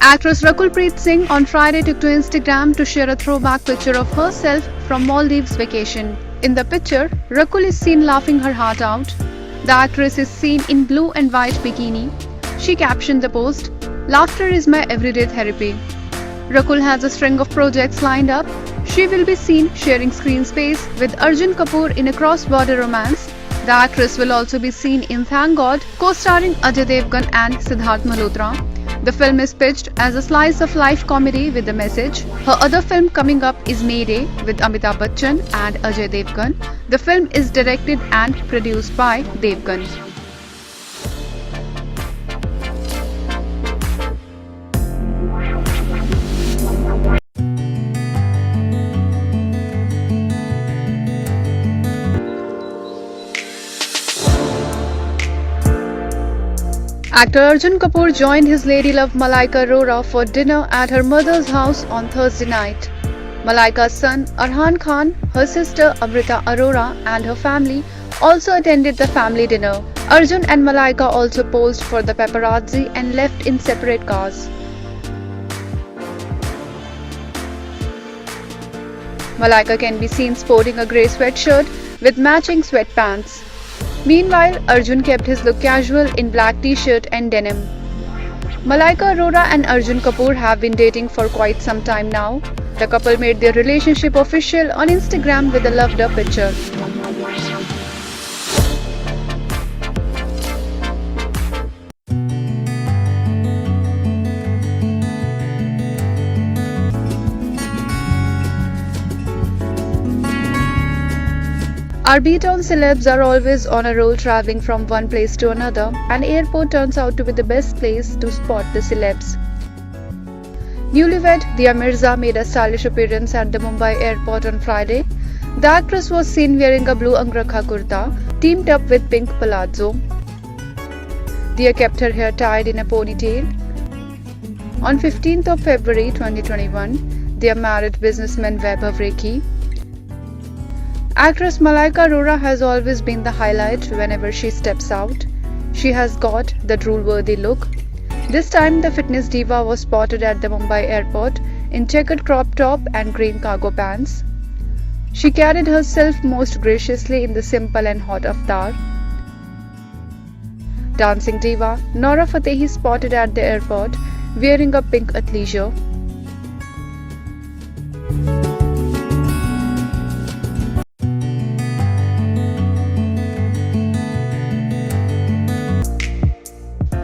Actress Rakul Preet Singh on Friday took to Instagram to share a throwback picture of herself from Maldives vacation. In the picture, Rakul is seen laughing her heart out. The actress is seen in blue and white bikini. She captioned the post, "Laughter is my everyday therapy." Rakul has a string of projects lined up. She will be seen sharing screen space with Arjun Kapoor in a cross-border romance. The actress will also be seen in Thank God, co-starring Ajay Devgan and Siddharth Malhotra. The film is pitched as a slice of life comedy with a message. Her other film coming up is Mayday with Amitabh Bachchan and Ajay Devgan. The film is directed and produced by Devgan. Actor Arjun Kapoor joined his lady love Malaika Arora for dinner at her mother's house on Thursday night. Malaika's son Arhan Khan, her sister Amrita Arora and her family also attended the family dinner. Arjun and Malaika also posed for the paparazzi and left in separate cars. Malaika can be seen sporting a grey sweatshirt with matching sweatpants. Meanwhile, Arjun kept his look casual in black t-shirt and denim. Malaika Arora and Arjun Kapoor have been dating for quite some time now. The couple made their relationship official on Instagram with a loved-up picture. Our B-Town celebs are always on a roll traveling from one place to another, and airport turns out to be the best place to spot the celebs. Newlywed Dia Mirza made a stylish appearance at the Mumbai airport on Friday. The actress was seen wearing a blue angrakha kurta, teamed up with pink palazzo. Dia kept her hair tied in a ponytail. On 15th of February 2021, Dia married businessman Vaibhav Rekhi. Actress Malaika Arora has always been the highlight whenever she steps out. She has got the drool-worthy look. This time, the fitness diva was spotted at the Mumbai airport in checkered crop top and green cargo pants. She carried herself most graciously in the simple and hot avatar. Dancing diva Nora Fatehi spotted at the airport wearing a pink athleisure.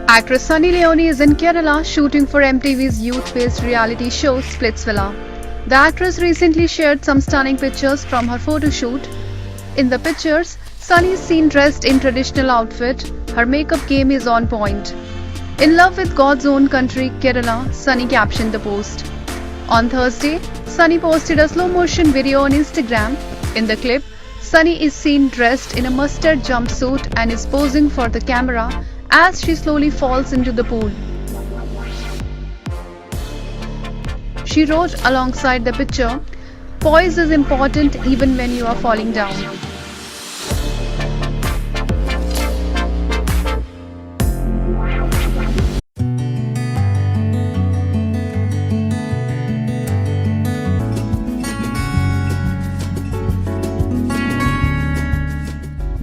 Actress Sunny Leone is in Kerala shooting for MTV's youth-based reality show Splitsvilla. The actress recently shared some stunning pictures from her photo shoot. In the pictures, Sunny is seen dressed in traditional outfit. Her makeup game is on point. In love with God's own country, Kerala, Sunny captioned the post. On Thursday, Sunny posted a slow-motion video on Instagram. In the clip, Sunny is seen dressed in a mustard jumpsuit and is posing for the camera as she slowly falls into the pool. She wrote alongside the picture, "Poise is important even when you are falling down."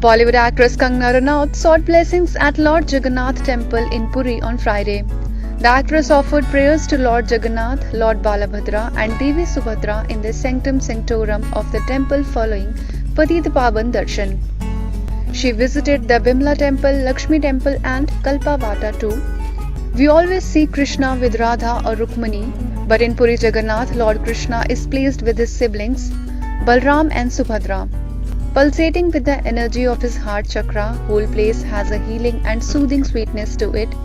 Bollywood actress Kangana Ranaut sought blessings at Lord Jagannath Temple in Puri on Friday. The actress offered prayers to Lord Jagannath, Lord Balabhadra and Devi Subhadra in the Sanctum Sanctorum of the temple following Patith Pavan Darshan. She visited the Bimla Temple, Lakshmi Temple and Kalpavata too. We always see Krishna with Radha or Rukmani, but in Puri Jagannath, Lord Krishna is pleased with his siblings, Balram and Subhadra. Pulsating with the energy of his heart chakra, whole place has a healing and soothing sweetness to it,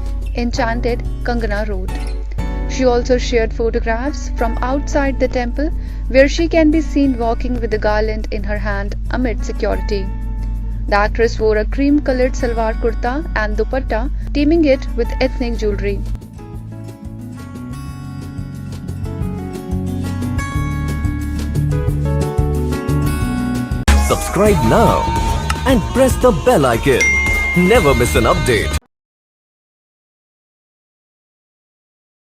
enchanted, Kangana wrote. She also shared photographs from outside the temple where she can be seen walking with a garland in her hand amid security. The actress wore a cream-colored salwar kurta and dupatta, teaming it with ethnic jewelry. Subscribe now and press the bell icon. Never miss an update.